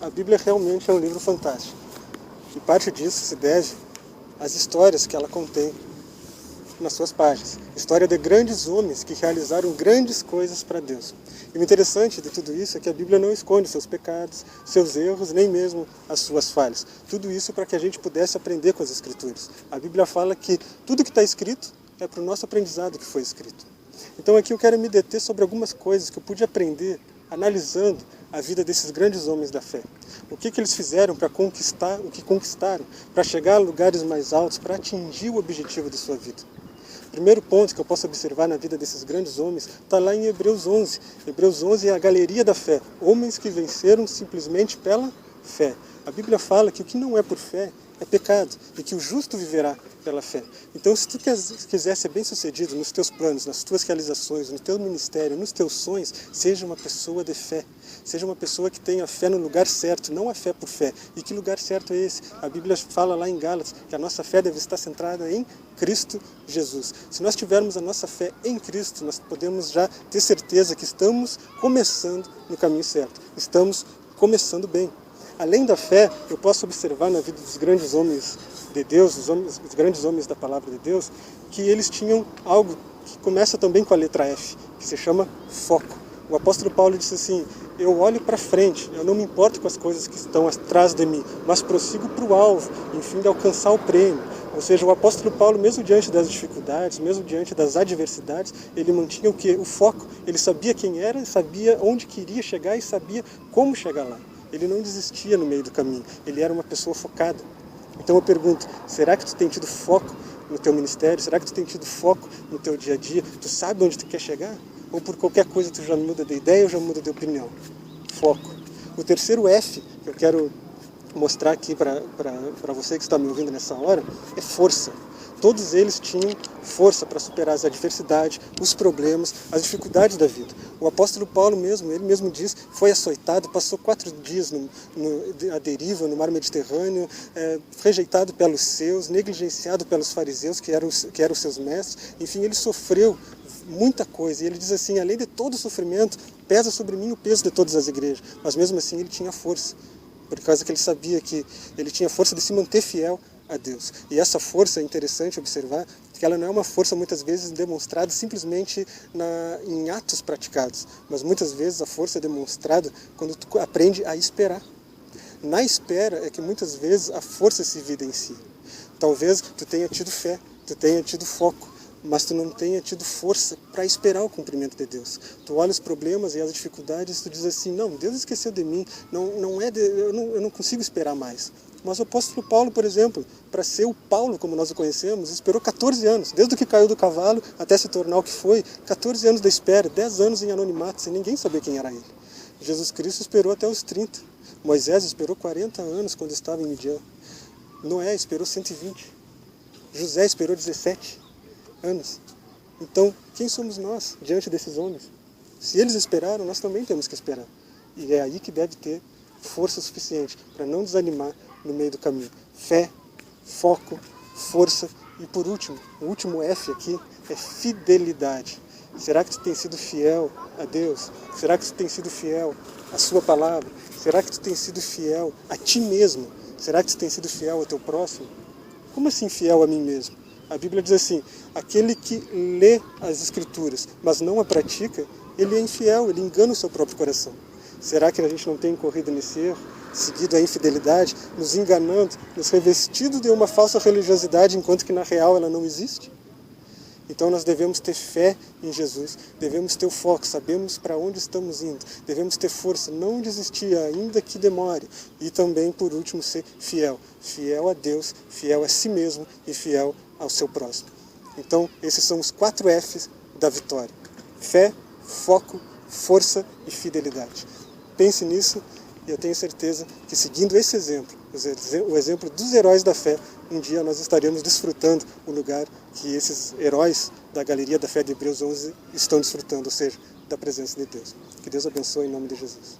A Bíblia realmente é um livro fantástico. E parte disso se deve às histórias que ela contém nas suas páginas. História de grandes homens que realizaram grandes coisas para Deus. E o interessante de tudo isso é que a Bíblia não esconde seus pecados, seus erros, nem mesmo as suas falhas. Tudo isso para que a gente pudesse aprender com as Escrituras. A Bíblia fala que tudo que está escrito é para o nosso aprendizado que foi escrito. Então aqui eu quero me deter sobre algumas coisas que eu pude aprender analisando a vida desses grandes homens da fé. O que eles fizeram para conquistar o que conquistaram, para chegar a lugares mais altos, para atingir o objetivo de sua vida. O primeiro ponto que eu posso observar na vida desses grandes homens está lá em Hebreus 11. Hebreus 11 é a galeria da fé. Homens que venceram simplesmente pela fé. A Bíblia fala que o que não é por fé é pecado e que o justo viverá pela fé. Então, se tu quiser ser bem-sucedido nos teus planos, nas tuas realizações, no teu ministério, nos teus sonhos, seja uma pessoa de fé. Seja uma pessoa que tenha fé no lugar certo, não a fé por fé. E que lugar certo é esse? A Bíblia fala lá em Gálatas que a nossa fé deve estar centrada em Cristo Jesus. Se nós tivermos a nossa fé em Cristo, nós podemos já ter certeza que estamos começando no caminho certo. Estamos começando bem. Além da fé, eu posso observar na vida dos grandes homens de Deus, os grandes homens da palavra de Deus, que eles tinham algo que começa também com a letra F, que se chama foco. O apóstolo Paulo disse assim: eu olho para frente, eu não me importo com as coisas que estão atrás de mim, mas prossigo para o alvo, em fim de alcançar o prêmio. Ou seja, o apóstolo Paulo, mesmo diante das dificuldades, mesmo diante das adversidades, ele mantinha o quê? O foco. Ele sabia quem era, sabia onde queria chegar e sabia como chegar lá. Ele não desistia no meio do caminho, ele era uma pessoa focada. Então eu pergunto, será que tu tem tido foco no teu ministério? Será que tu tem tido foco no teu dia a dia? Tu sabe onde tu quer chegar? Ou por qualquer coisa tu já muda de ideia ou já muda de opinião? Foco. O terceiro F que eu quero mostrar aqui para você que está me ouvindo nessa hora é força. Todos eles tinham força para superar as adversidades, os problemas, as dificuldades da vida. O apóstolo Paulo mesmo, ele mesmo diz, foi açoitado, passou 4 dias à deriva no mar Mediterrâneo, rejeitado pelos seus, negligenciado pelos fariseus, que eram seus mestres. Enfim, ele sofreu muita coisa. E ele diz assim, além de todo o sofrimento, pesa sobre mim o peso de todas as igrejas. Mas mesmo assim ele tinha força, por causa que ele sabia que ele tinha força de se manter fiel a Deus. E essa força é interessante observar que ela não é uma força muitas vezes demonstrada simplesmente em atos praticados, mas muitas vezes a força é demonstrada quando tu aprende a esperar. Na espera é que muitas vezes a força se evidencia. Talvez tu tenha tido fé, tu tenha tido foco, mas tu não tenha tido força para esperar o cumprimento de Deus. Tu olha os problemas e as dificuldades e tu diz assim, não, Deus esqueceu de mim, eu não consigo esperar mais. Mas o apóstolo Paulo, por exemplo, para ser o Paulo como nós o conhecemos, esperou 14 anos, desde que caiu do cavalo até se tornar o que foi, 14 anos da espera, 10 anos em anonimato, sem ninguém saber quem era ele. Jesus Cristo esperou até os 30, Moisés esperou 40 anos quando estava em Midian, Noé esperou 120, José esperou 17 anos. Então, quem somos nós diante desses homens? Se eles esperaram, nós também temos que esperar. E é aí que deve ter força suficiente para não desanimar no meio do caminho. Fé, foco, força e por último, o último F aqui é fidelidade. Será que tu tem sido fiel a Deus? Será que tu tem sido fiel à sua palavra? Será que tu tem sido fiel a ti mesmo? Será que tu tem sido fiel ao teu próximo? Como assim fiel a mim mesmo? A Bíblia diz assim, aquele que lê as Escrituras, mas não a pratica, ele é infiel, ele engana o seu próprio coração. Será que a gente não tem incorrido nesse erro, seguido a infidelidade, nos enganando, nos revestindo de uma falsa religiosidade, enquanto que na real ela não existe? Então nós devemos ter fé em Jesus, devemos ter o foco, sabemos para onde estamos indo, devemos ter força, não desistir ainda que demore. E também, por último, ser fiel. Fiel a Deus, fiel a si mesmo e fiel ao seu próximo. Então, esses são os 4 Fs da vitória. Fé, foco, força e fidelidade. Pense nisso e eu tenho certeza que seguindo esse exemplo, o exemplo dos heróis da fé, um dia nós estaremos desfrutando o lugar que esses heróis da galeria da fé de Hebreus 11 estão desfrutando, ou seja, da presença de Deus. Que Deus abençoe em nome de Jesus.